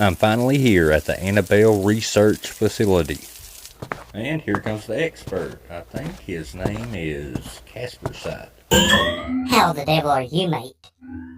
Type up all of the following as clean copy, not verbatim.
I'm finally here at the Annabelle Research Facility. And here comes the expert. I think his name is Casper. How the devil are you, mate?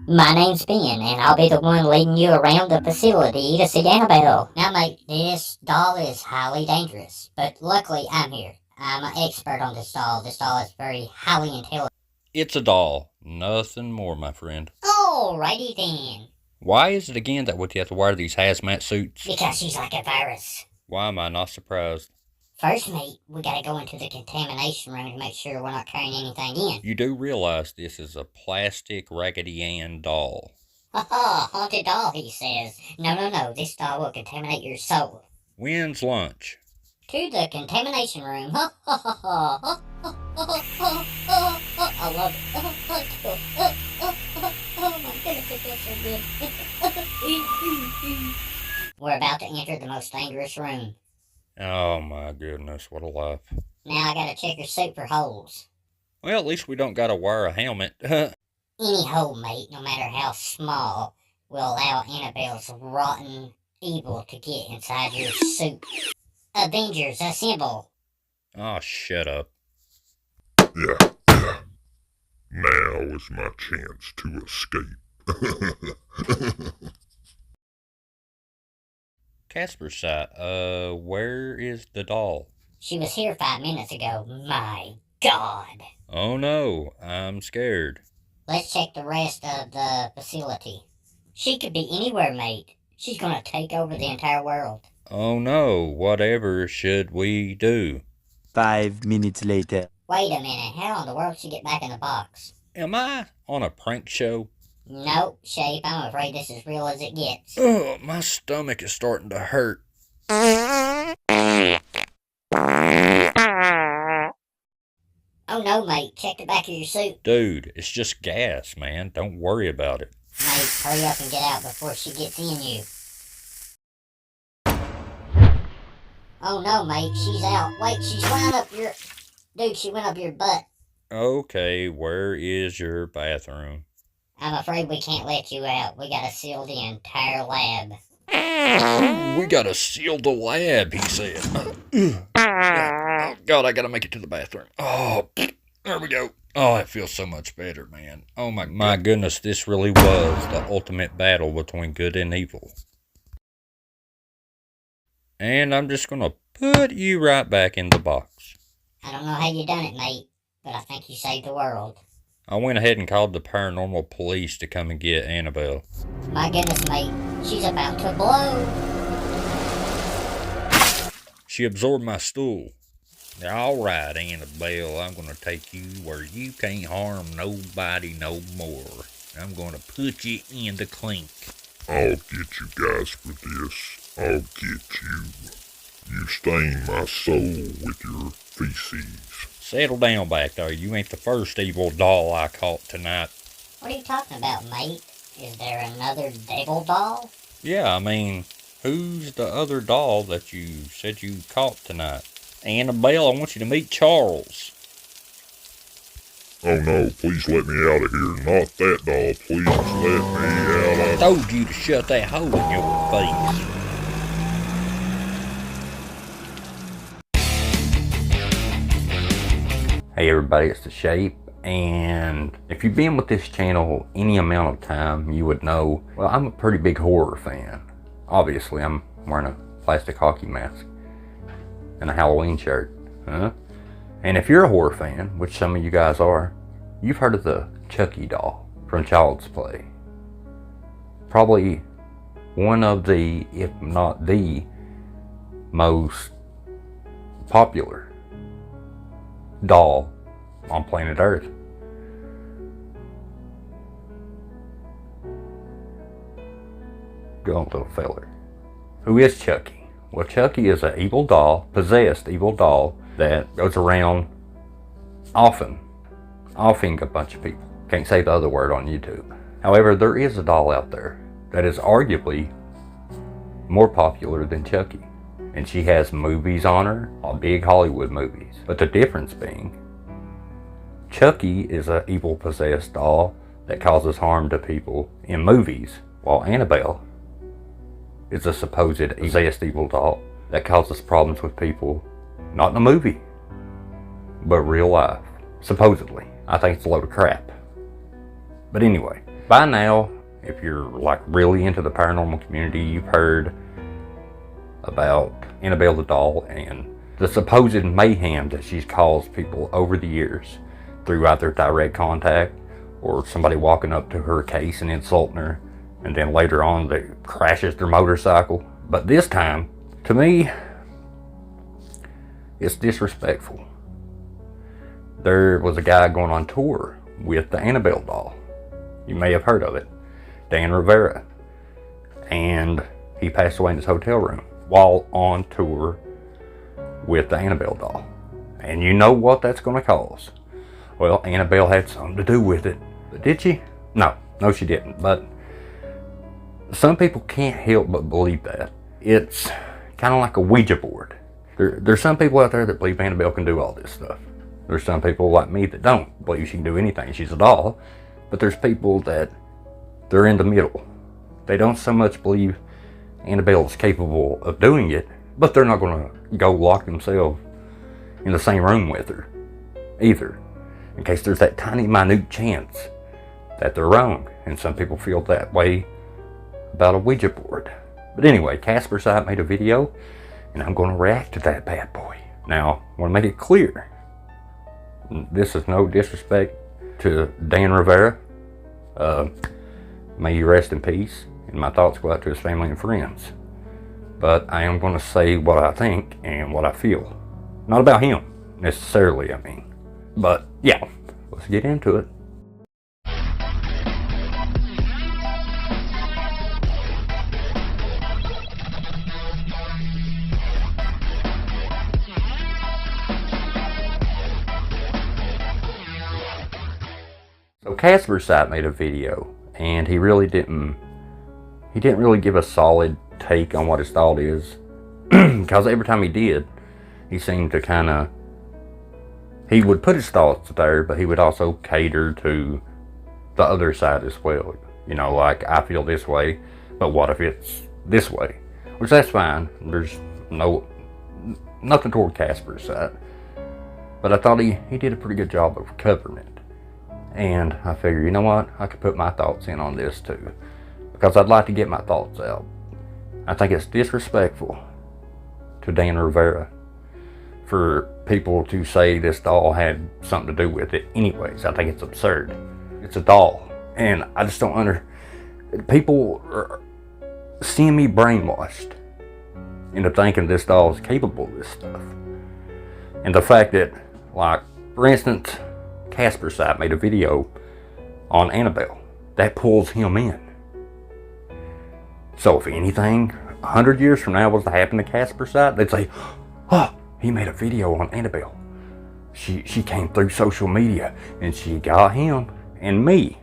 My name's Ben, and I'll be the one leading you around the facility to see Annabelle. Now, mate, this doll is highly dangerous, but luckily I'm here. I'm an expert on this doll. This doll is very highly intelligent. It's a doll. Nothing more, my friend. Alrighty then. Why is it again that you have to wear these hazmat suits? Because she's like a virus. Why am I not surprised? First, mate, we gotta go into the contamination room to make sure we're not carrying anything in. You do realize this is a plastic Raggedy Ann doll. Ha, haunted doll, he says. No, this doll will contaminate your soul. When's lunch? To the contamination room. I love it. Oh my goodness, it feels so good. We're about to enter the most dangerous room. Oh my goodness, what a life. Now I gotta check your suit for holes. Well, at least we don't gotta wear a helmet. Any hole, mate, no matter how small, will allow Annabelle's rotten evil to get inside your suit. Avengers, assemble. Oh, shut up. Yeah. Now is my chance to escape. Casper site, where is the doll? She was here 5 minutes ago. My God. Oh no, I'm scared. Let's check the rest of the facility. She could be anywhere, mate. She's gonna take over the entire world. Oh no, whatever should we do? 5 minutes later. Wait a minute, how in the world did she get back in the box? Am I on a prank show? Nope, Shape, I'm afraid this is as real as it gets. Oh, my stomach is starting to hurt. Oh no, mate, check the back of your suit. Dude, it's just gas, man. Don't worry about it. Mate, hurry up and get out before she gets in you. Oh no, mate, she's out. Wait, she's wound up your... Dude, she went up your butt. Okay, where is your bathroom? I'm afraid we can't let you out. We gotta seal the entire lab. We gotta seal the lab, he said. Oh, God, I gotta make it to the bathroom. Oh, there we go. Oh, it feels so much better, man. Oh my goodness, this really was the ultimate battle between good and evil. And I'm just gonna put you right back in the box. I don't know how you done it, mate, but I think you saved the world. I went ahead and called the paranormal police to come and get Annabelle. My goodness, mate, she's about to blow. She absorbed my stool. All right, Annabelle, I'm going to take you where you can't harm nobody no more. I'm going to put you in the clink. I'll get you guys for this. I'll get you. You stain my soul with your feces. Settle down back there. You ain't the first evil doll I caught tonight. What are you talking about, mate? Is there another devil doll? Yeah, I mean, who's the other doll that you said you caught tonight? Annabelle, I want you to meet Charles. Oh no, please let me out of here. Not that doll. Please let me out I of... told you to shut that hole in your face. Hey everybody, it's The Shape, and if you've been with this channel any amount of time, you would know, well, I'm a pretty big horror fan. Obviously, I'm wearing a plastic hockey mask and a Halloween shirt, huh? And if you're a horror fan, which some of you guys are, you've heard of the Chucky doll from Child's Play. Probably one of the, if not the, most popular doll on planet Earth. Go on, little feller. Who is Chucky? Well, Chucky is an evil doll, possessed evil doll, that goes around offing a bunch of people. Can't say the other word on YouTube. However, there is a doll out there that is arguably more popular than Chucky. And she has movies on her, big Hollywood movies. But the difference being, Chucky is an evil possessed doll that causes harm to people in movies, while Annabelle is a supposed possessed evil doll that causes problems with people, not in a movie, but real life. Supposedly. I think it's a load of crap. But anyway, by now, if you're like really into the paranormal community, you've heard about Annabelle the doll and the supposed mayhem that she's caused people over the years through either direct contact or somebody walking up to her case and insulting her, and then later on they crashes their motorcycle. But this time, to me, it's disrespectful. There was a guy going on tour with the Annabelle doll. You may have heard of it. Dan Rivera. And he passed away in his hotel room while on tour with the Annabelle doll. And you know what that's going to cause. Well, Annabelle had something to do with it. But did she? No, she didn't. But some people can't help but believe that. It's kind of like a Ouija board. There's some people out there that believe Annabelle can do all this stuff. There's some people like me that don't believe she can do anything. She's a doll. But there's people that they're in the middle. They don't so much believe Annabelle is capable of doing it, but they're not going to go lock themselves in the same room with her either, in case there's that tiny minute chance that they're wrong. And some people feel that way about a Ouija board. But anyway, Casper site made a video, and I'm going to react to that bad boy. Now, I want to make it clear, this is no disrespect to Dan Rivera. May he rest in peace, and my thoughts go out to his family and friends. But I am going to say what I think and what I feel. Not about him, necessarily, I mean. But, yeah, let's get into it. So Casper's site made a video, and he didn't really give a solid take on what his thought is, because every time he did, he seemed to he would put his thoughts there, but he would also cater to the other side as well. You know, like, I feel this way, but what if it's this way? Which, that's fine. There's nothing toward Casper's side, but I thought he did a pretty good job of covering it. And I figured, you know what, I could put my thoughts in on this too, because I'd like to get my thoughts out. I think it's disrespectful to Dan Rivera for people to say this doll had something to do with it anyways. I think it's absurd. It's a doll. And I just don't people are seeing me brainwashed into thinking this doll is capable of this stuff. And the fact that, like, for instance, Casper site made a video on Annabelle. That pulls him in. So if anything 100 years from now was to happen to Casper site, they'd say, oh, he made a video on Annabelle. She came through social media and she got him and me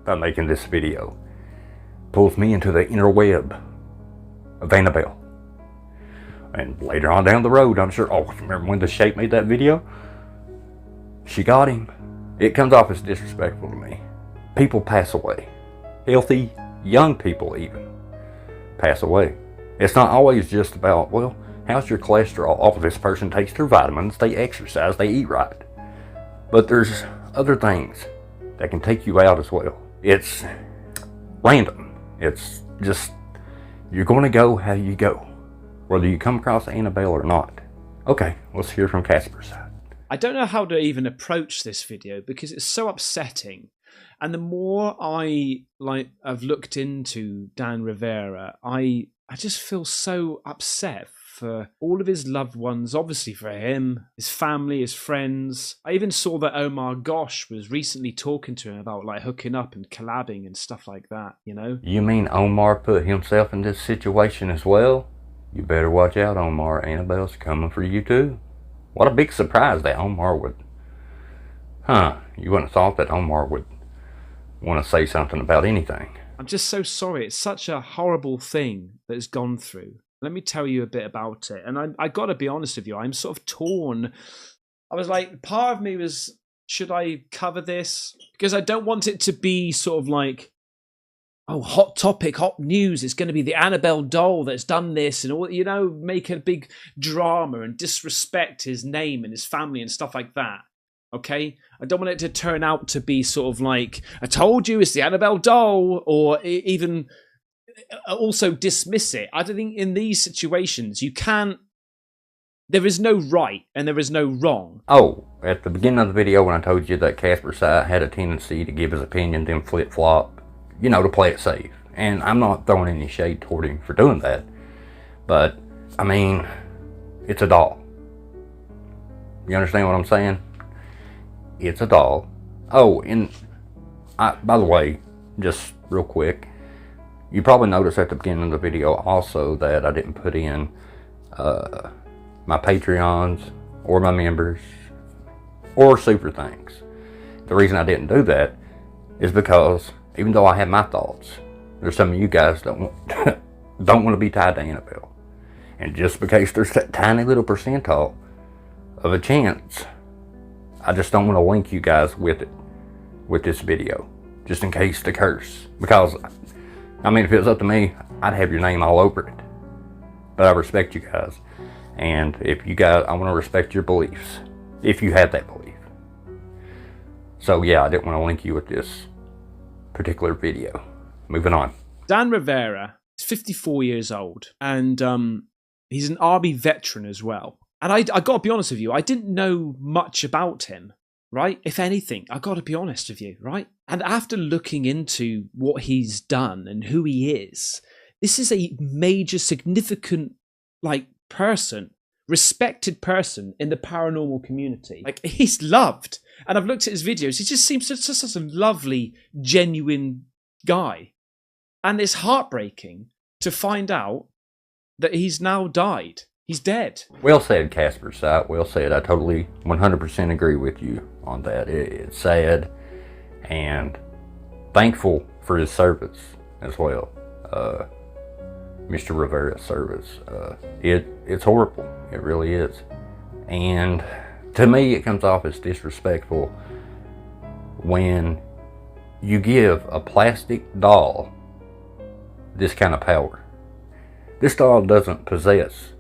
by making this video. Pulls me into the inner web of Annabelle. And later on down the road, I'm sure, oh, remember when the Shape made that video? She got him. It comes off as disrespectful to me. People pass away. Healthy, young people even pass away. It's not always just about, well, how's your cholesterol? Oh, this person takes their vitamins, they exercise, they eat right. But there's other things that can take you out as well. It's random. It's just, you're going to go how you go, whether you come across Annabelle or not. Okay, let's hear from Casper's side. I don't know how to even approach this video because it's so upsetting. And the more I've looked into Dan Rivera, I just feel so upset for all of his loved ones, obviously for him, his family, his friends. I even saw that Omar Gosh was recently talking to him about like hooking up and collabing and stuff like that, you know? You mean Omar put himself in this situation as well? You better watch out, Omar. Annabelle's coming for you too. What a big surprise that Omar would... you wouldn't have thought that Omar would want to say something about anything. I'm just so sorry. It's such a horrible thing that has gone through. Let me tell you a bit about it. And I got to be honest with you, I'm sort of torn. I was like, part of me was, should I cover this? Because I don't want it to be sort of like oh, hot topic, hot news. It's going to be the Annabelle doll that's done this and all, make a big drama and disrespect his name and his family and stuff like that. Okay? I don't want it to turn out to be sort of like, I told you it's the Annabelle doll, or even also dismiss it. I don't think in these situations there is no right and there is no wrong. Oh, at the beginning of the video when I told you that Casper had a tendency to give his opinion, then flip-flop, to play it safe. And I'm not throwing any shade toward him for doing that. But, I mean, it's a doll. You understand what I'm saying? It's a doll. Oh, and by the way, just real quick, you probably noticed at the beginning of the video also that I didn't put in my Patreons or my members or super thanks. The reason I didn't do that is because even though I have my thoughts, there's some of you guys that don't want to be tied to Annabelle. And just because there's that tiny little percentile of a chance, I just don't want to link you guys with it, with this video, just in case the curse. Because, I mean, if it was up to me, I'd have your name all over it. But I respect you guys. And if you guys, I want to respect your beliefs, if you have that belief. So yeah, I didn't want to link you with this particular video. Moving on. Dan Rivera is 54 years old, and he's an army veteran as well. And I got to be honest with you, I didn't know much about him, right? If anything, I got to be honest with you, right? And after looking into what he's done and who he is, this is a major, significant, person, respected person in the paranormal community. He's loved. And I've looked at his videos. He just seems such a lovely, genuine guy. And it's heartbreaking to find out that he's now died. He's dead. Well said, Casper. Well said. I totally 100% agree with you on that. It's sad and thankful for his service as well. Mr. Rivera's service. It's horrible. It really is. And to me, it comes off as disrespectful when you give a plastic doll this kind of power. This doll doesn't possess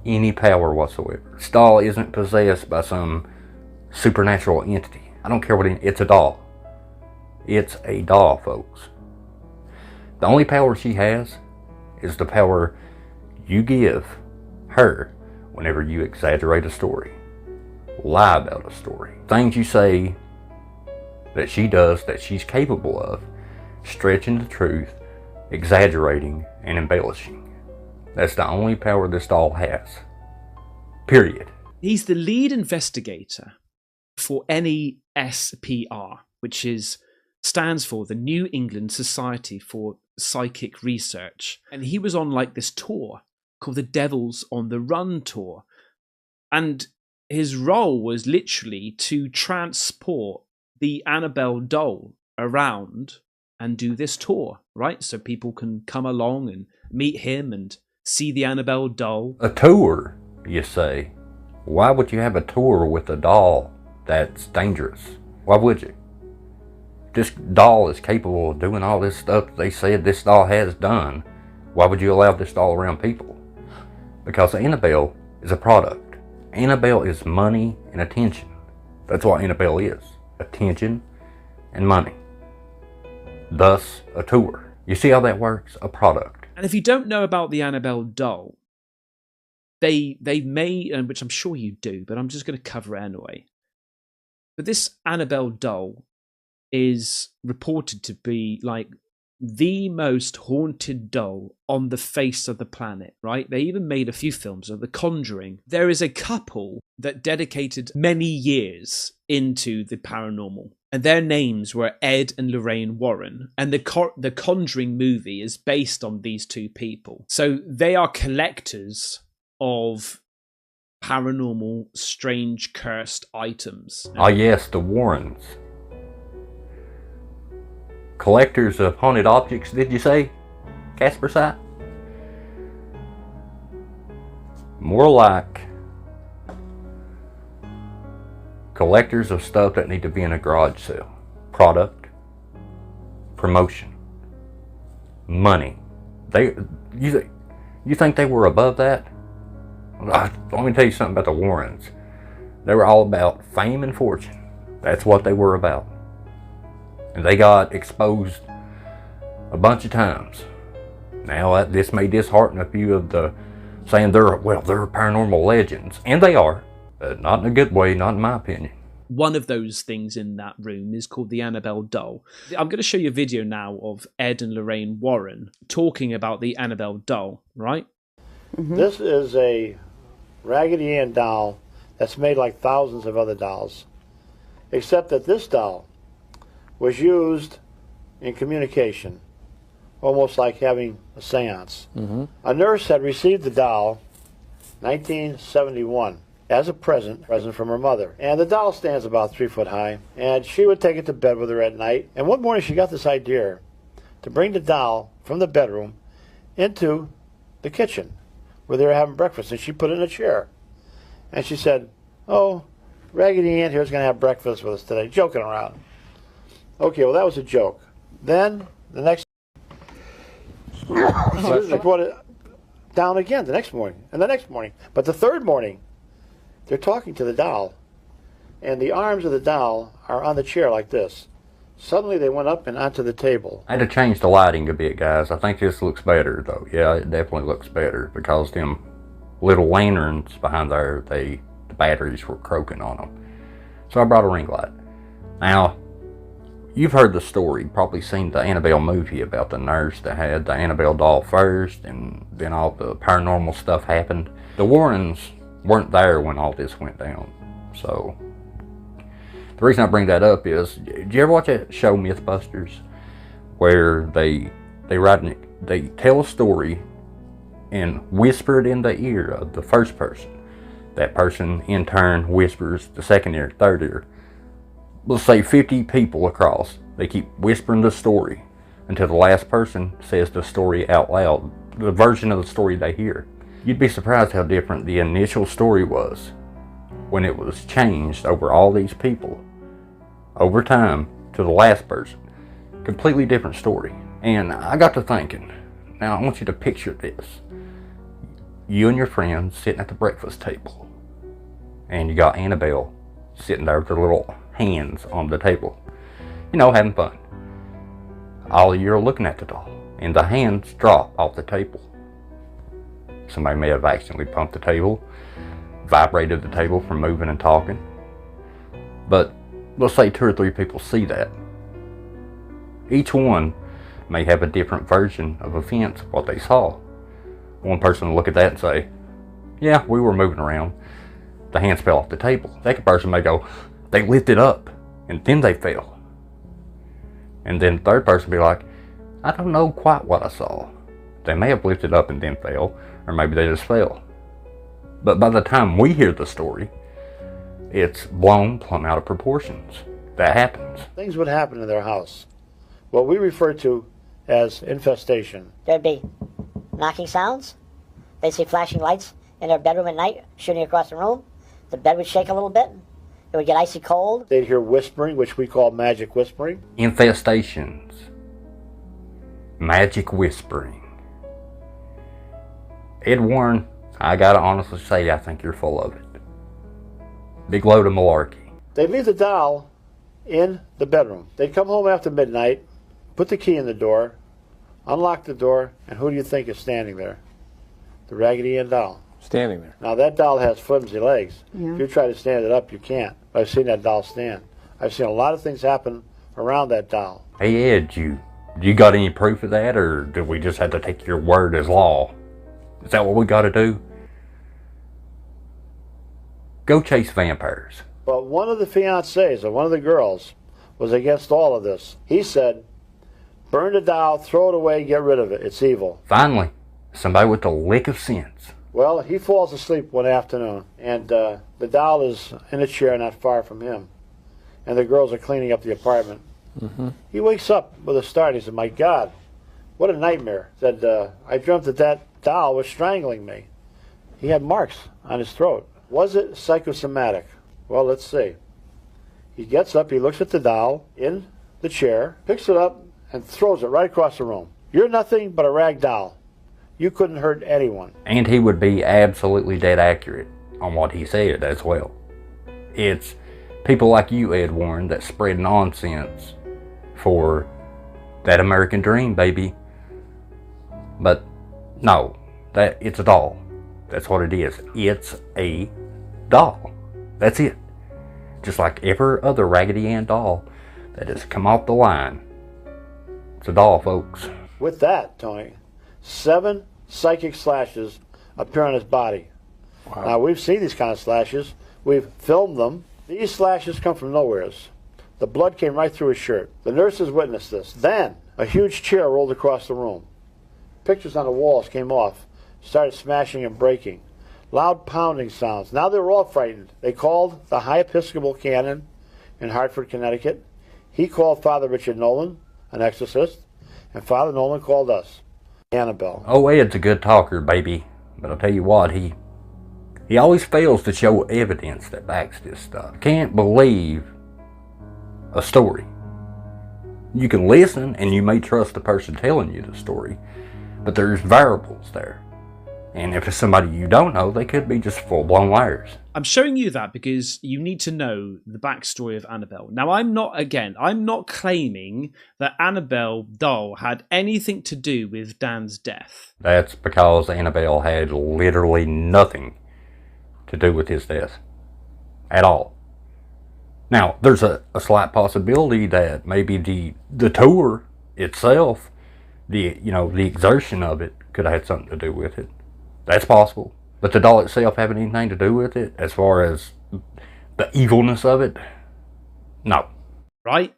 any power whatsoever. This doll isn't possessed by some supernatural entity. I don't care it's a doll. It's a doll, folks. The only power she has is the power you give her whenever you exaggerate a story, lie about a story. Things you say that she does that she's capable of, stretching the truth, exaggerating, and embellishing. That's the only power this doll has. Period. He's the lead investigator for NESPR, which stands for the New England Society for Psychic Research. And he was on this tour called the Devils on the Run tour. And his role was literally to transport the Annabelle doll around and do this tour, right? So people can come along and meet him and see the Annabelle doll. A tour, you say? Why would you have a tour with a doll that's dangerous? Why would you? This doll is capable of doing all this stuff they said this doll has done. Why would you allow this doll around people? Because Annabelle is a product. Annabelle is money and attention. That's what Annabelle is. Attention and money. Thus, a tour. You see how that works? A product. And if you don't know about the Annabelle doll, they may, and which I'm sure you do, but I'm just going to cover it anyway. But this Annabelle doll is reported to be the most haunted doll on the face of the planet, right? They even made a few films of The Conjuring. There is a couple that dedicated many years into the paranormal, and their names were Ed and Lorraine Warren. And the Conjuring movie is based on these two people. So they are collectors of paranormal, strange, cursed items. Ah, yes, the Warrens. Collectors of haunted objects, did you say, Casper site? More like collectors of stuff that need to be in a garage sale. Product, promotion. money. You think they were above that? Let me tell you something about the Warrens. They were all about fame and fortune. That's what they were about. And they got exposed a bunch of times. Now, this may dishearten a few of the saying they're paranormal legends. And they are, but not in a good way, not in my opinion. One of those things in that room is called the Annabelle doll. I'm going to show you a video now of Ed and Lorraine Warren talking about the Annabelle doll, right? Mm-hmm. This is a Raggedy Ann doll that's made like thousands of other dolls, except that this doll was used in communication, almost like having a seance. Mm-hmm. A nurse had received the doll 1971 as a present from her mother. And the doll stands about 3 foot high, and she would take it to bed with her at night. And one morning she got this idea to bring the doll from the bedroom into the kitchen where they were having breakfast, and she put it in a chair. And she said, "Oh, Raggedy Ann here's going to have breakfast with us today," joking around. Okay, well, that was a joke. Then the next they brought it down again the next morning, and the next morning. But the third morning, they're talking to the doll, and the arms of the doll are on the chair like this. Suddenly they went up and onto the table. I had to change the lighting a bit, guys. I think this looks better, though. Yeah, it definitely looks better, because them little lanterns behind there, the batteries were croaking on them. So I brought a ring light. Now, you've heard the story, probably seen the Annabelle movie about the nurse that had the Annabelle doll first, and then all the paranormal stuff happened. The Warrens weren't there when all this went down. So the reason I bring that up is, did you ever watch that show Mythbusters, where they tell a story and whisper it in the ear of the first person? That person in turn whispers the second ear, third ear. Let's say 50 people across. They keep whispering the story until the last person says the story out loud, the version of the story they hear. You'd be surprised how different the initial story was when it was changed over all these people over time to the last person. Completely different story. And I got to thinking, now I want you to picture this. You and your friends sitting at the breakfast table, and you got Annabelle sitting there with her little hands on the table, having fun. All of you are looking at the doll, and the hands drop off the table. Somebody may have accidentally pumped the table, vibrated the table from moving and talking. But let's say 2 or 3 people see that. Each one may have a different version of events of what they saw. One person will look at that and say, "Yeah, we were moving around. The hands fell off the table." The second person may go, "They lifted up and then they fell." And then the third person will be like, "I don't know quite what I saw. They may have lifted up and then fell, or maybe they just fell." But by the time we hear the story, it's blown plumb out of proportions. That happens. Things would happen in their house, what we refer to as infestation. There'd be knocking sounds. They'd see flashing lights in their bedroom at night, shooting across the room. The bed would shake a little bit. It would get icy cold. They'd hear whispering, which we call magic whispering. Infestations. Magic whispering. Ed Warren, I gotta honestly say, I think you're full of it. Big load of malarkey. They'd leave the doll in the bedroom. They'd come home after midnight, put the key in the door, unlock the door, and who do you think is standing there? The Raggedy Ann doll. Standing there. Now that doll has flimsy legs. Yeah. If you try to stand it up, you can't. I've seen that doll stand. I've seen a lot of things happen around that doll. Hey Ed, you got any proof of that, or do we just have to take your word as law? Is that what we got to do? Go chase vampires. But one of the fiancés of one of the girls was against all of this. He said, "Burn the doll, throw it away, get rid of it. It's evil." Finally, somebody with a lick of sense. Well, he falls asleep one afternoon, and the doll is in a chair not far from him, and the girls are cleaning up the apartment. Mm-hmm. He wakes up with a start. He said, "My God, what a nightmare." He said, "I dreamt that doll was strangling me." He had marks on his throat. Was it psychosomatic? Well, let's see. He gets up, he looks at the doll in the chair, picks it up, and throws it right across the room. You're nothing but a rag doll. You couldn't hurt anyone. And he would be absolutely dead accurate on what he said as well. It's people like you, Ed Warren, that spread nonsense for that American dream, baby. But no, it's a doll. That's what it is. It's a doll. That's it. Just like every other Raggedy Ann doll that has come off the line. It's a doll, folks. With that, Tony, 7 psychic slashes appear on his body. Wow. Now, we've seen these kind of slashes. We've filmed them. These slashes come from nowheres. The blood came right through his shirt. The nurses witnessed this. Then, a huge chair rolled across the room. Pictures on the walls came off, started smashing and breaking. Loud pounding sounds. Now they were all frightened. They called the High Episcopal Canon in Hartford, Connecticut. He called Father Richard Nolan, an exorcist, and Father Nolan called us, Annabelle. Oh, Ed's a good talker, baby. But I'll tell you what, he always fails to show evidence that backs this stuff. Can't believe a story. You can listen and you may trust the person telling you the story, but there's variables there. And if it's somebody you don't know, they could be just full-blown liars. I'm showing you that because you need to know the backstory of Annabelle. Now, I'm not claiming that Annabelle doll had anything to do with Dan's death. That's because Annabelle had literally nothing to do with his death. At all. Now, there's a slight possibility that maybe the tour itself, the exertion of it, could have had something to do with it. That's possible. But the doll itself having anything to do with it, as far as the evilness of it, no. Right?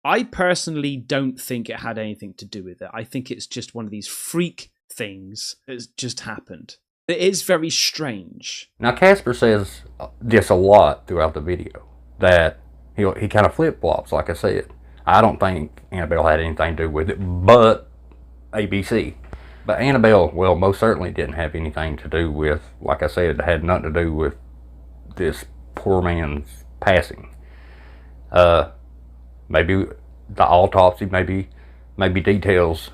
I personally don't think it had anything to do with it. I think it's just one of these freak things that's just happened. It is very strange. Now, Casper says this a lot throughout the video, that he kind of flip-flops, like I said. I don't think Annabelle had anything to do with it, but ABC. But Annabelle, well, most certainly didn't have anything to do with, like I said, it had nothing to do with this poor man's passing. Maybe the autopsy, maybe details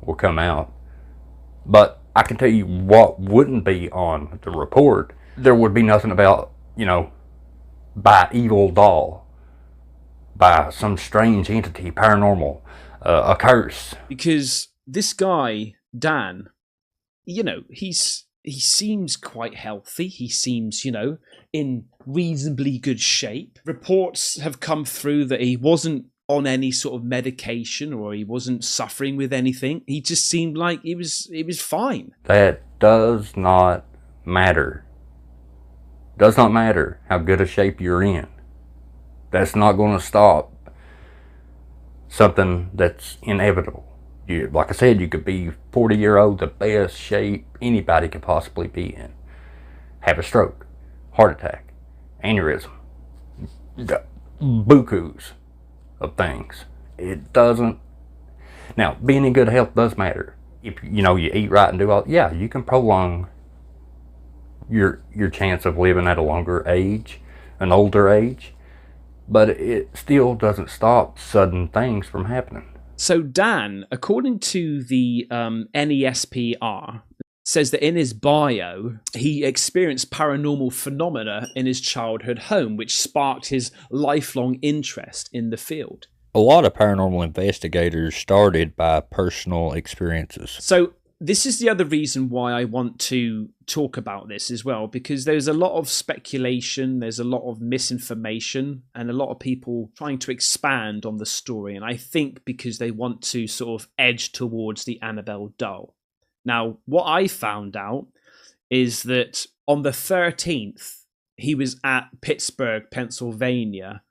will come out. But I can tell you what wouldn't be on the report. There would be nothing about, by evil doll, by some strange entity, paranormal, a curse. Because this guy, Dan, he seems quite healthy. He seems, in reasonably good shape. Reports have come through that he wasn't on any sort of medication or he wasn't suffering with anything. He just seemed like he was fine. That does not matter. Does not matter how good a shape you're in. That's not going to stop something that's inevitable. Like I said, you could be 40-year-old, the best shape anybody could possibly be in. Have a stroke, heart attack, aneurysm, bukus of things. It doesn't. Now, being in good health does matter. If you eat right and do all, yeah, you can prolong your chance of living at a longer age, an older age, but it still doesn't stop sudden things from happening. So Dan, according to the NESPR, says that in his bio, he experienced paranormal phenomena in his childhood home, which sparked his lifelong interest in the field. A lot of paranormal investigators started by personal experiences. So this is the other reason why I want to talk about this as well, because there's a lot of speculation, there's a lot of misinformation, and a lot of people trying to expand on the story. And I think because they want to sort of edge towards the Annabelle doll. Now, what I found out is that on the 13th, he was at Pittsburgh, Pennsylvania,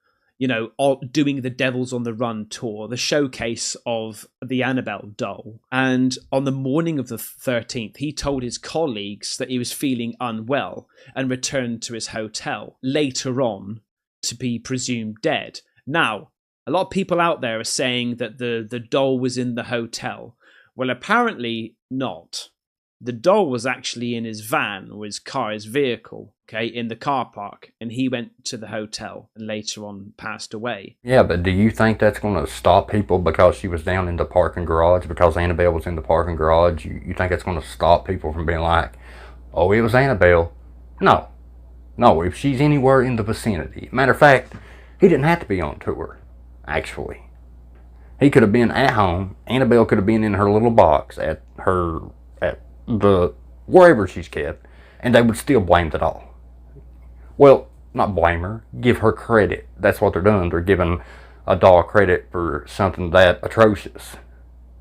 doing the Devils on the Run tour, the showcase of the Annabelle doll. And on the morning of the 13th, he told his colleagues that he was feeling unwell and returned to his hotel later on to be presumed dead. Now, a lot of people out there are saying that the doll was in the hotel. Well, apparently not. The doll was actually in his van or his car, his vehicle, okay, in the car park, and he went to the hotel and later on passed away. Yeah, but do you think that's going to stop people because she was down in the parking garage, because Annabelle was in the parking garage? You think it's going to stop people from being like, oh, it was Annabelle? No. No, if she's anywhere in the vicinity. Matter of fact, he didn't have to be on tour, actually. He could have been at home. Annabelle could have been in her little box at the wherever she's kept, and they would still blame the doll. Well, not blame her, give her credit. That's what they're doing. They're giving a doll credit for something that atrocious.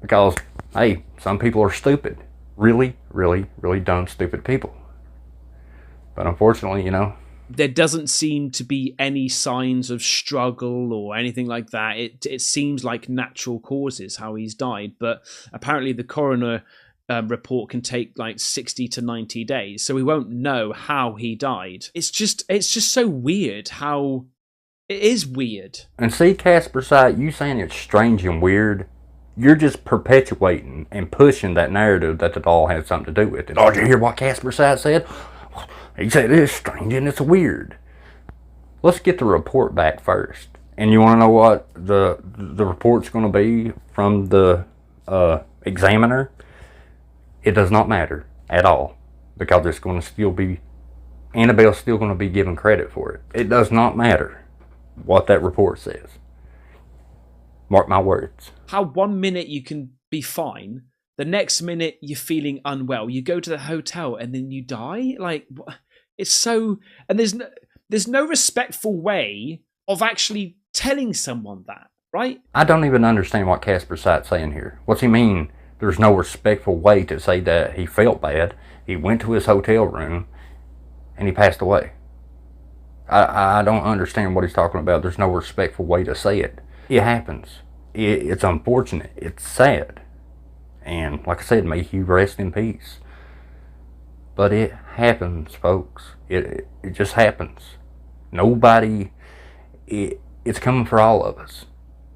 Because, hey, some people are stupid. Really, really, really dumb, stupid people. But unfortunately, you know, there doesn't seem to be any signs of struggle or anything like that. It seems like natural causes how he's died, but apparently the coroner report can take like 60 to 90 days, so we won't know how he died. It's just so weird how it is weird. And see, Casper side, you saying it's strange and weird, you're just perpetuating and pushing that narrative that the doll had something to do with it. Oh, did you hear what Casper side said? He said it's strange and it's weird. Let's get the report back first. And you want to know what the report's going to be from the examiner? It does not matter at all, because it's going to still be, Annabelle's still going to be given credit for it. It does not matter what that report says. Mark my words. How 1 minute you can be fine, the next minute you're feeling unwell, you go to the hotel and then you die? Like, it's so, and there's no respectful way of actually telling someone that, right? I don't even understand what Casper Sight's saying here. What's he mean? There's no respectful way to say that he felt bad. He went to his hotel room and he passed away. I don't understand what he's talking about. There's no respectful way to say it. It happens. It's unfortunate. It's sad. And like I said, may he rest in peace. But it happens, folks. It just happens. Nobody, it's coming for all of us.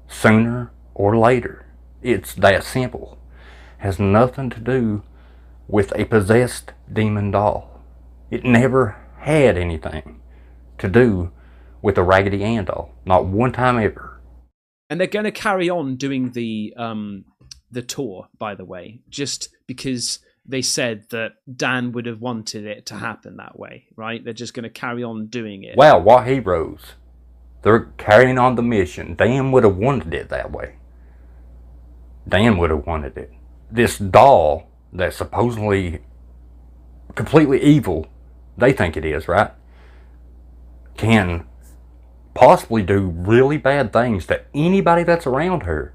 Sooner or later. It's that simple. Has nothing to do with a possessed demon doll. It never had anything to do with a Raggedy Ann doll. Not one time ever. And they're going to carry on doing the tour, by the way, just because they said that Dan would have wanted it to happen that way, right? They're just going to carry on doing it. Wow, what heroes. They're carrying on the mission. Dan would have wanted it that way. Dan would have wanted it. This doll that's supposedly completely evil, they think it is, right? Can possibly do really bad things to anybody that's around her.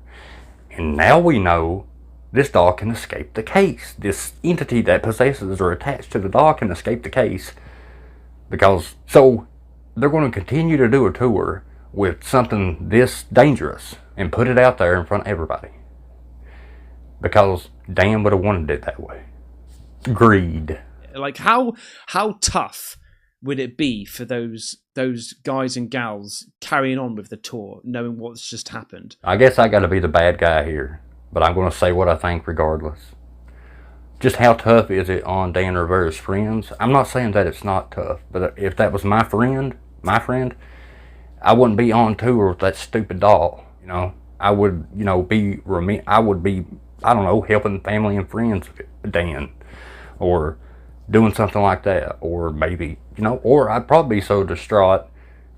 And now we know this doll can escape the case. This entity that possesses or attached to the doll can escape the case. Because, so, they're going to continue to do a tour with something this dangerous and put it out there in front of everybody. Because Dan would have wanted it that way. Greed. Like, how tough would it be for those guys and gals carrying on with the tour, knowing what's just happened? I guess I got to be the bad guy here, but I'm going to say what I think regardless. Just how tough is it on Dan Rivera's friends? I'm not saying that it's not tough, but if that was my friend, I wouldn't be on tour with that stupid doll. You know, I would, be I don't know, helping family and friends with Dan, or doing something like that, or maybe, or I'd probably be so distraught,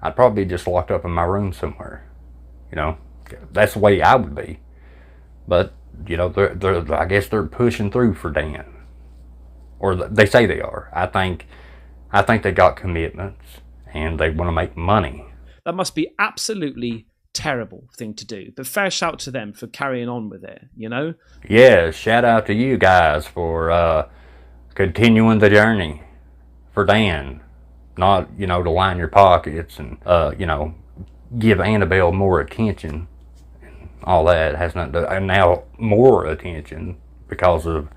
I'd probably be just locked up in my room somewhere. That's the way I would be. But, I guess they're pushing through for Dan, or they say they are. I think they got commitments and they want to make money. That must be absolutely terrible thing to do, but fair shout to them for carrying on with it. Yeah, shout out to you guys for continuing the journey for Dan, not to line your pockets and give Annabelle more attention and all that. Has nothing to, and now more attention because of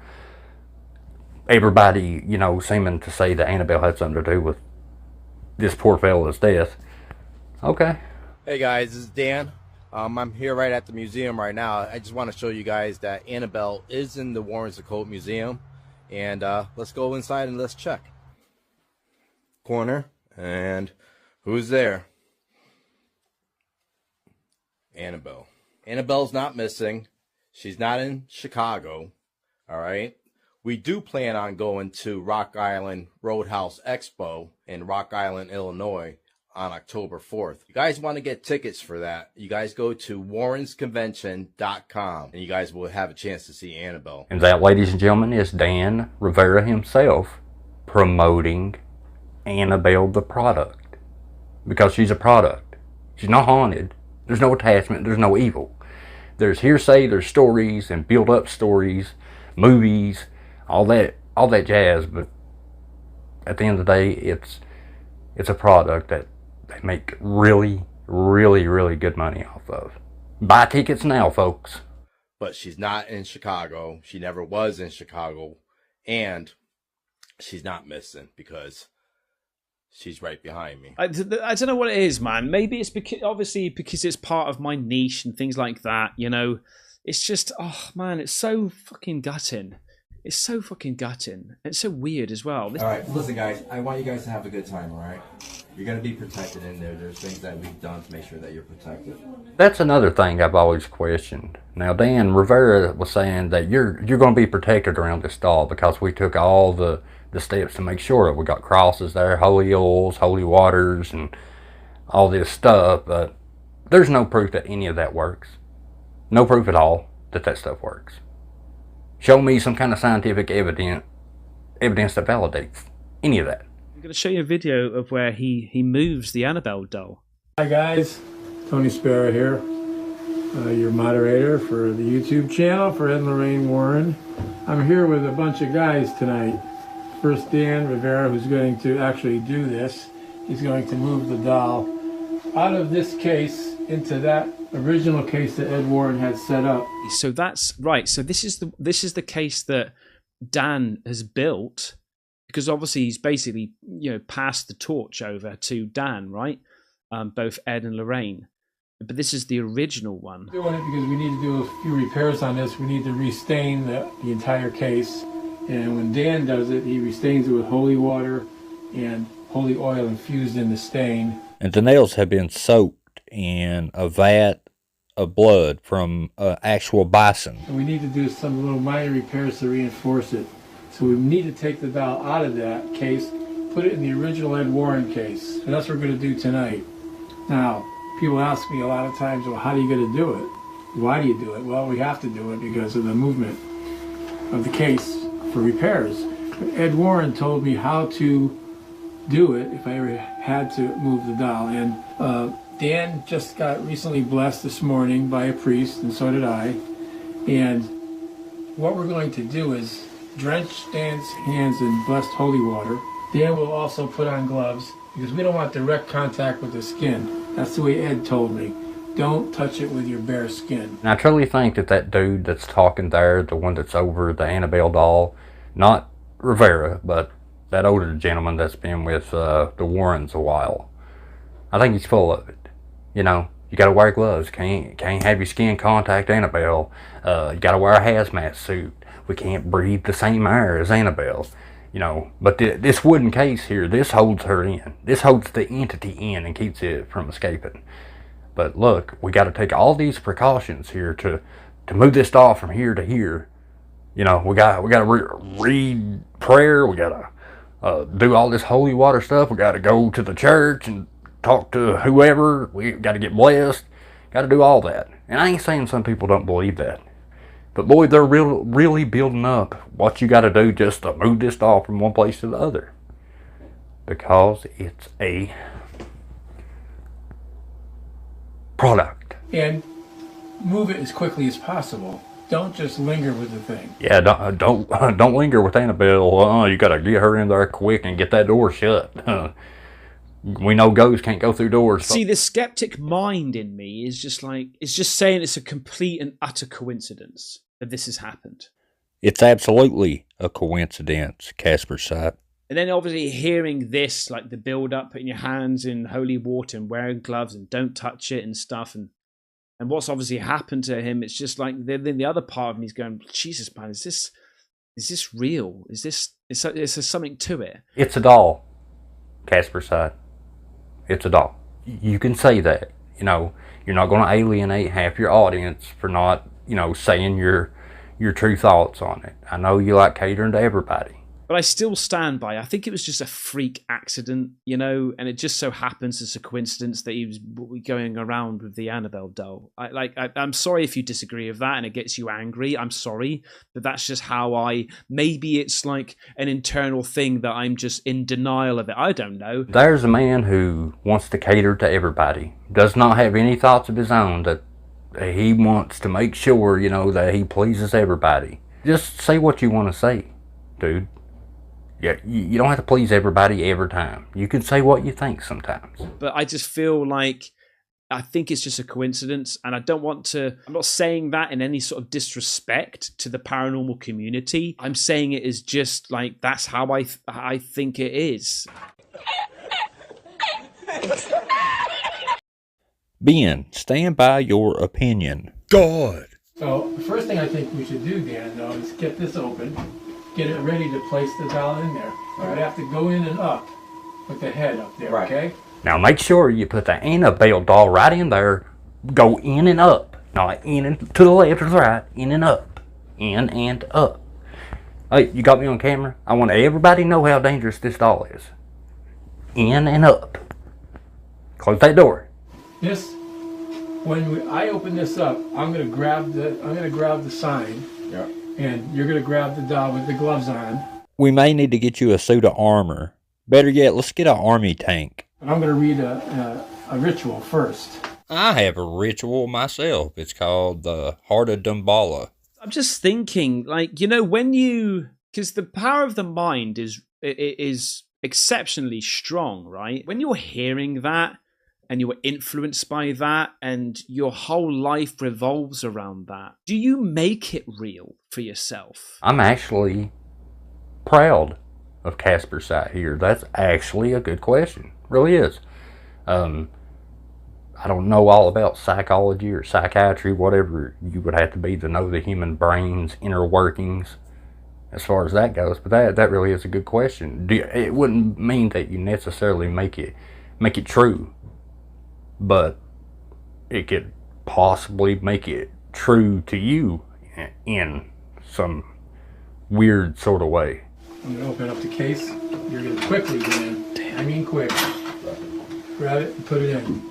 everybody seeming to say that Annabelle had something to do with this poor fella's death. Okay. Hey guys, this is Dan. I'm here right at the museum right now. I just want to show you guys that Annabelle is in the Warrens Occult Museum. And let's go inside and let's check. Corner, and who's there? Annabelle. Annabelle's not missing. She's not in Chicago. All right. We do plan on going to Rock Island Roadhouse Expo in Rock Island, Illinois on October 4th. You guys want to get tickets for that, you guys go to warrensconvention.com and you guys will have a chance to see Annabelle. And that, ladies and gentlemen, is Dan Rivera himself promoting Annabelle the product. Because she's a product. She's not haunted. There's no attachment. There's no evil. There's hearsay, there's stories and build-up stories, movies, all that jazz. But at the end of the day, it's a product that they make really, really, really good money off of. Buy tickets now, folks. But she's not in Chicago. She never was in Chicago. And she's not missing because she's right behind me. I don't know what it is, man. Maybe it's because it's part of my niche and things like that, you know. It's just, oh, man, it's so fucking gutting. It's so fucking gutting. It's so weird as well. All right, listen, guys. I want you guys to have a good time, all right? You're going to be protected in there. There's things that we've done to make sure that you're protected. That's another thing I've always questioned. Now, Dan Rivera was saying that you're going to be protected around this doll because we took all the steps to make sure. We got crosses there, holy oils, holy waters, and all this stuff. But there's no proof that any of that works. No proof at all that stuff works. Show me some kind of scientific evidence that validates any of that. I'm going to show you a video of where he moves the Annabelle doll. Hi guys, Tony Sparrow here, your moderator for the YouTube channel for Ed and Lorraine Warren. I'm here with a bunch of guys tonight. First, Dan Rivera, who's going to actually do this. He's going to move the doll out of this case into that original case that Ed Warren had set up. So that's right. So this is the case that Dan has built, because obviously he's basically, you know, passed the torch over to Dan, right? Both Ed and Lorraine. But this is the original one. We're doing it because we need to do a few repairs on this. We need to restain the entire case. And when Dan does it, he restains it with holy water and holy oil infused in the stain. And the nails have been soaked in a vat of blood from actual bison. And we need to do some little minor repairs to reinforce it. So we need to take the doll out of that case, put it in the original Ed Warren case. And that's what we're going to do tonight. Now, people ask me a lot of times, well, how are you going to do it? Why do you do it? Well, we have to do it because of the movement of the case for repairs. But Ed Warren told me how to do it if I ever had to move the doll. And Dan just got recently blessed this morning by a priest, and so did I. And what we're going to do is drench Dan's hands in blessed holy water. Dan will also put on gloves because we don't want direct contact with the skin. That's the way Ed told me. Don't touch it with your bare skin. And I truly think that dude that's talking there, the one that's over the Annabelle doll, not Rivera, but that older gentleman that's been with the Warrens a while, I think he's full of it. You know, you gotta wear gloves. Can't have your skin contact Annabelle. You gotta wear a hazmat suit. We can't breathe the same air as Annabelle. You know, but this wooden case here, this holds her in. This holds the entity in and keeps it from escaping. But look, we got to take all these precautions here to move this doll from here to here. You know, we got to read prayer. We got to do all this holy water stuff. We got to go to the church and talk to whoever. We got to get blessed. Got to do all that. And I ain't saying some people don't believe that. But boy, they're really building up what you got to do just to move this doll from one place to the other. Because it's a product. And move it as quickly as possible. Don't just linger with the thing. Yeah, don't linger with Annabelle. You got to get her in there quick and get that door shut. We know ghosts can't go through doors. See, the skeptic mind in me is just like, it's just saying it's a complete and utter coincidence that this has happened. It's absolutely a coincidence, Casper said. And then obviously hearing this, like the build up, putting your hands in holy water and wearing gloves and don't touch it and stuff, and what's obviously happened to him, it's just like then the other part of me is going, Jesus man, is is this real? Is there something to it? It's a doll, Casper said. It's a doll. You can say that. You know, you're not going to alienate half your audience for not, you know, saying your true thoughts on it. I know you like catering to everybody. But I still stand by, I think it was just a freak accident, you know, and it just so happens it's a coincidence that he was going around with the Annabelle doll. I'm sorry if you disagree with that and it gets you angry. I'm sorry, but that's just how maybe it's like an internal thing that I'm just in denial of it. I don't know. There's a man who wants to cater to everybody, does not have any thoughts of his own, that he wants to make sure, you know, that he pleases everybody. Just say what you want to say, dude. Yeah, you don't have to please everybody every time. You can say what you think sometimes. But I just feel like, I think it's just a coincidence, and I don't want to, I'm not saying that in any sort of disrespect to the paranormal community. I'm saying it is just like, that's how I think it is. Ben, stand by your opinion. God! So the first thing I think we should do, Dan, though, is get this open, get it ready to place the doll in there. All right, I have to go in and up with the head up there, Right. okay? Now make sure you put the Annabelle doll right in there. Go in and up. Not in and to the left or the right. In and up. In and up. Hey, you got me on camera? I want everybody to know how dangerous this doll is. In and up. Close that door. This, when I open this up, I'm gonna grab the sign, Yeah. and you're gonna grab the doll with the gloves on, We may need to get you a suit of armor. Better yet, let's get an army tank. and I'm gonna read a ritual first. I have a ritual myself. It's called the Heart of Dumbala. I'm just thinking, like, you know, because the power of the mind is exceptionally strong, right? When you're hearing that, and you're influenced by that, and your whole life revolves around that, do you make it real for yourself? I'm actually proud of Casper's side here. That's actually a good question. Really is. I don't know all about psychology or psychiatry, whatever you would have to be to know the human brain's inner workings as far as that goes, but that really is a good question. It wouldn't mean that you necessarily make it true, but it could possibly make it true to you in some weird sort of way. I'm gonna open up the case. You're gonna quickly, Dan. I mean quick. Grab it and put it in.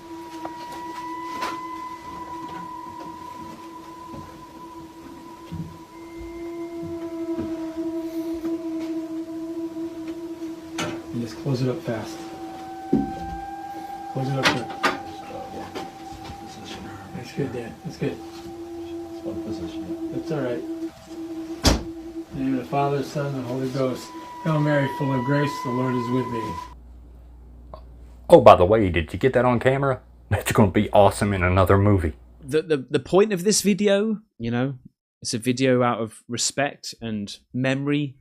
And just close it up fast. Close it up quick. That's good, Dan. That's good. That's all right. In the name of the Father, Son, and the Holy Ghost. Hail Mary, full of grace, the Lord is with thee. Oh, by the way, did you get that on camera? That's going to be awesome in another movie. The point of this video, you know, it's a video out of respect and memory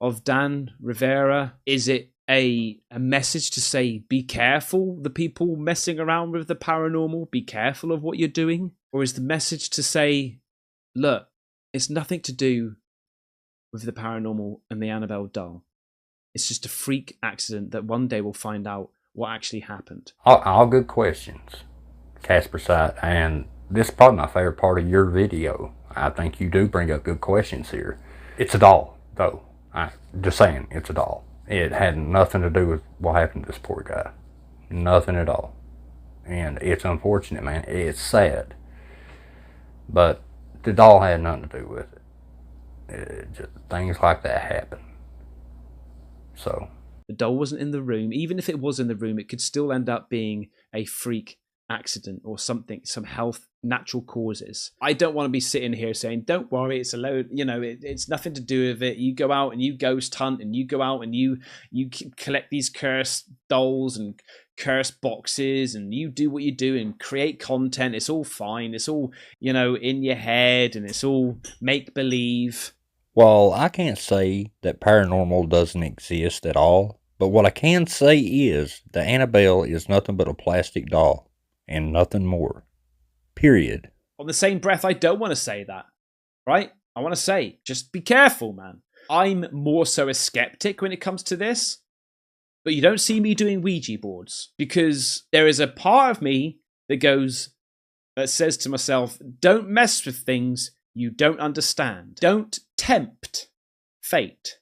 of Dan Rivera. Is it a message to say, be careful, the people messing around with the paranormal, be careful of what you're doing? Or is the message to say, look, it's nothing to do with the paranormal and the Annabelle doll. It's just a freak accident that one day we'll find out what actually happened. All good questions, Casper side, and this is probably my favorite part of your video. I think you do bring up good questions here. It's a doll, though. Just saying, it's a doll. It had nothing to do with what happened to this poor guy. Nothing at all. And it's unfortunate, man. It's sad. But the doll had nothing to do with it. Just things like that happen. So the doll wasn't in the room. Even if it was in the room, it could still end up being a freak accident or something, some health, natural causes. I don't want to be sitting here saying, don't worry, it's a load, you know, it's nothing to do with it. You go out and you ghost hunt, and you go out and you collect these cursed dolls and cursed boxes, and you do what you do and create content. It's all fine. It's all, you know, in your head, and it's all make believe. Well, I can't say that paranormal doesn't exist at all, but what I can say is the Annabelle is nothing but a plastic doll and nothing more. Period. On the same breath, I don't want to say that, right? I want to say, just be careful, man. I'm more so a skeptic when it comes to this, but you don't see me doing Ouija boards because there is a part of me that says to myself, don't mess with things you don't understand. Don't tempt fate.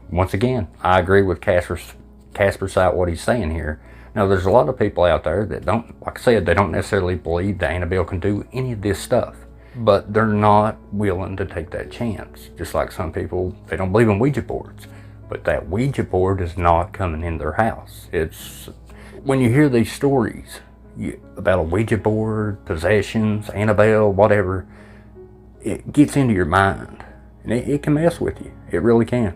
Once again, I agree with Casper's side, what he's saying here. Now, there's a lot of people out there that don't, like I said, they don't necessarily believe that Annabelle can do any of this stuff. But they're not willing to take that chance. Just like some people, they don't believe in Ouija boards. But that Ouija board is not coming in their house. It's, when you hear these stories about a Ouija board, possessions, Annabelle, whatever, it gets into your mind. And it can mess with you. It really can.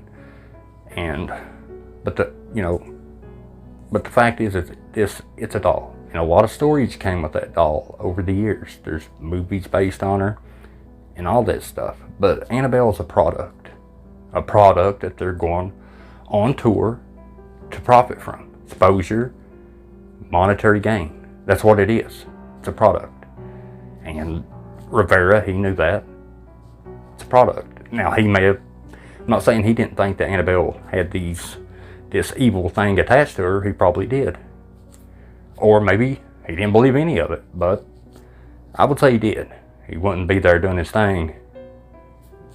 But the fact is, it's a doll. And a lot of stories came with that doll over the years. There's movies based on her and all that stuff. But Annabelle is a product that they're going on tour to profit from. Exposure, monetary gain. That's what it is. It's a product. And Rivera, he knew that. It's a product. Now, he may have, I'm not saying he didn't think that Annabelle had this evil thing attached to her. He probably did. Or maybe he didn't believe any of it, but I would say he did. He wouldn't be there doing his thing.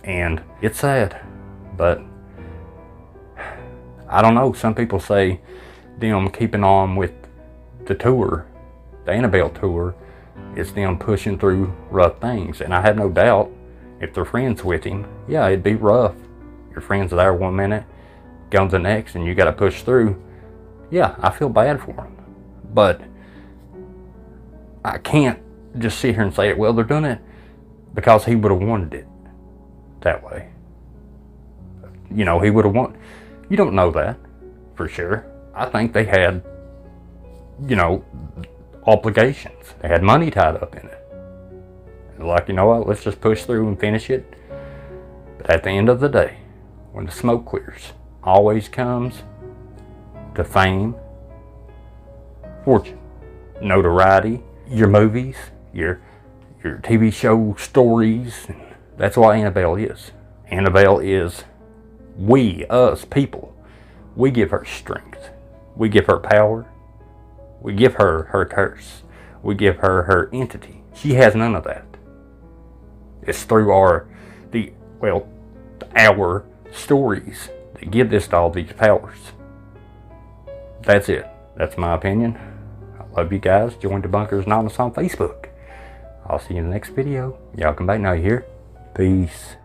And it's sad, but I don't know. Some people say them keeping on with the tour, the Annabelle tour, is them pushing through rough things. And I have no doubt if they're friends with him, yeah, it'd be rough. Your friends are there one minute, go to the next, and you got to push through. Yeah, I feel bad for him. But I can't just sit here and say, well, they're doing it because he would have wanted it that way. He would have wanted. You don't know that for sure. I think they had, obligations. They had money tied up in it. Like, you know what, let's just push through and finish it. But at the end of the day, when the smoke clears, always comes to fame, fortune, notoriety, your movies, your TV show stories. That's what Annabelle is. Annabelle is us people. We give her strength. We give her power. We give her her curse. We give her her entity. She has none of that. It's through our stories that give this doll these powers. That's it. That's my opinion. I love you guys. Join Debunkers Anonymous on Facebook. I'll see you in the next video. Y'all come back now, you hear? Peace.